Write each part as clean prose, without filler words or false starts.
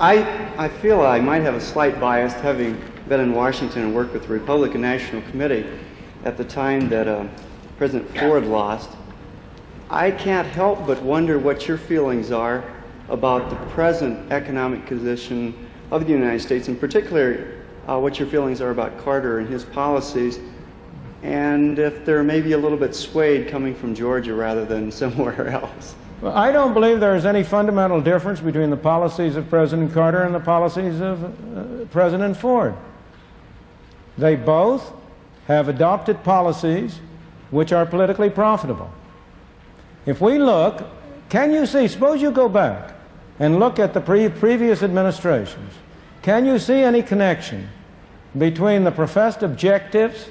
I feel I might have a slight bias, having been in Washington and worked with the Republican National Committee at the time that President Ford lost. I can't help but wonder what your feelings are about the present economic position of the United States, in particular what your feelings are about Carter and his policies, and if they're maybe a little bit swayed coming from Georgia rather than somewhere else. Well, I don't believe there is any fundamental difference between the policies of President Carter and the policies of President Ford. They both have adopted policies which are politically profitable. If we look, can you see, suppose you go back and look at the previous administrations, can you see any connection between the professed objectives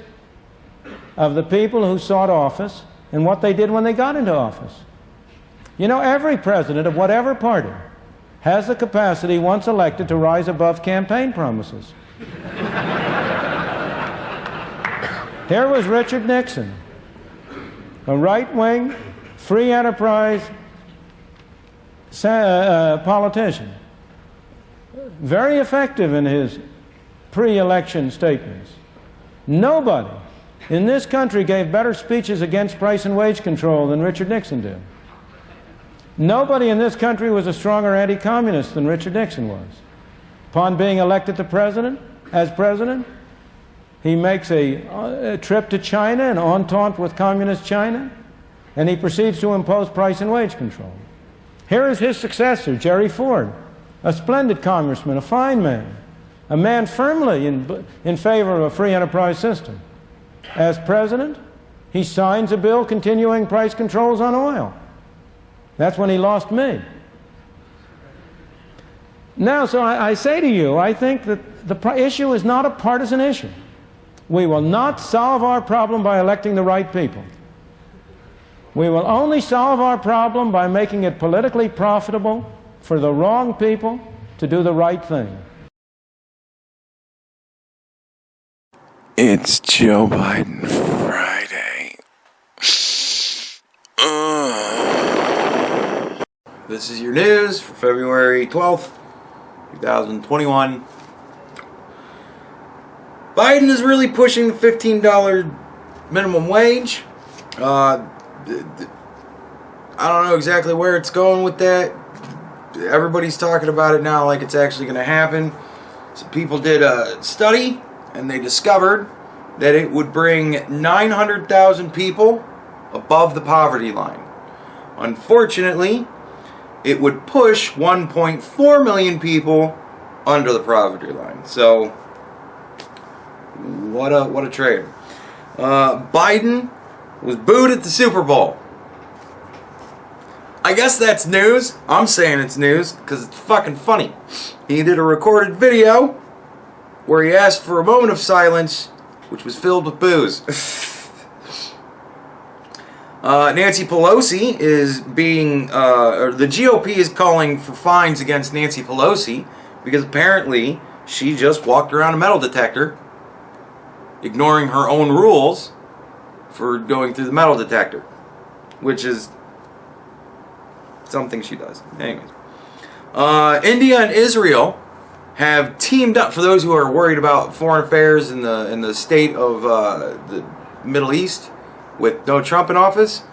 of the people who sought office and what they did when they got into office? You know, every president of whatever party has the capacity, once elected, to rise above campaign promises. Here was Richard Nixon, a right-wing, free enterprise politician, very effective in his pre-election statements. Nobody in this country gave better speeches against price and wage control than Richard Nixon did. Nobody in this country was a stronger anti-communist than Richard Nixon was. Upon being elected to president, he makes a trip to China, an entente with communist China, and he proceeds to impose price and wage control. Here is his successor, Jerry Ford, a splendid congressman, a fine man, a man firmly in favor of a free enterprise system. As president, he signs a bill continuing price controls on oil. That's when he lost me. Now, so I say to you, I think that the issue is not a partisan issue. We will not solve our problem by electing the right people. We will only solve our problem by making it politically profitable for the wrong people to do the right thing. It's Joe Biden Friday. This is your news for February 12th, 2021. Biden is really pushing the $15 minimum wage. I don't know exactly where it's going with that. Everybody's talking about it now like it's actually going to happen. So people did a study, and they discovered that it would bring 900,000 people above the poverty line. Unfortunately, it would push 1.4 million people under the poverty line. So, what a trade. Biden was booed at the Super Bowl. I guess that's news. I'm saying it's news because it's fucking funny. He did a recorded video where he asked for a moment of silence, which was filled with booze. Nancy Pelosi is being, or the GOP is calling for fines against Nancy Pelosi because apparently she just walked around a metal detector, ignoring her own rules for going through the metal detector, which is something she does. Anyways, India and Israel have teamed up. For those who are worried about foreign affairs in the state of the Middle East, with no Trump in office,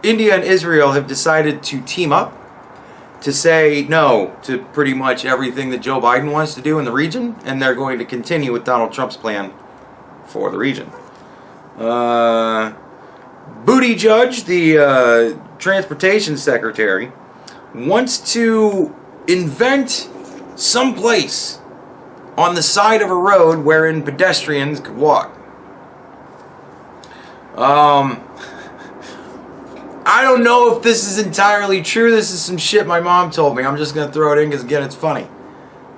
India and Israel have decided to team up to say no to pretty much everything that Joe Biden wants to do in the region, and they're going to continue with Donald Trump's plan for the region. Buttigieg, the transportation secretary, wants to invent some place on the side of a road wherein pedestrians could walk. I don't know if this is entirely true. This is some shit my mom told me. I'm just going to throw it in because, again, it's funny.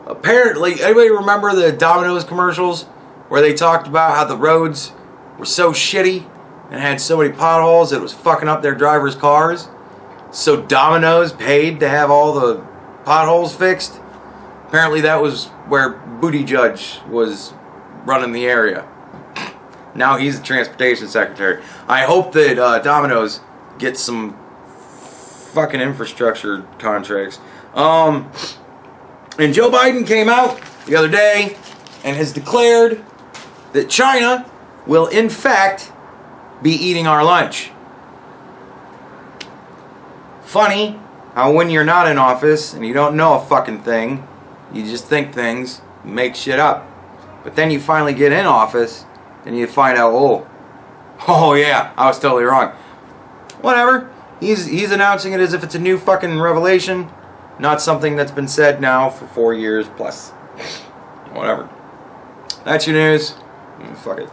Apparently, anybody remember the Domino's commercials where they talked about how the roads were so shitty and had so many potholes that it was fucking up their drivers' cars? So Domino's paid to have all the potholes fixed? Apparently that was where Buttigieg was running the area. Now he's the transportation secretary. I hope that Domino's gets some fucking infrastructure contracts. And Joe Biden came out the other day and has declared that China will in fact be eating our lunch. Funny how when you're not in office and you don't know a fucking thing, you just think things, make shit up. But then you finally get in office and you find out, oh yeah, I was totally wrong. Whatever. He's announcing it as if it's a new fucking revelation, not something that's been said now for 4 years plus. Whatever. That's your news. Fuck it.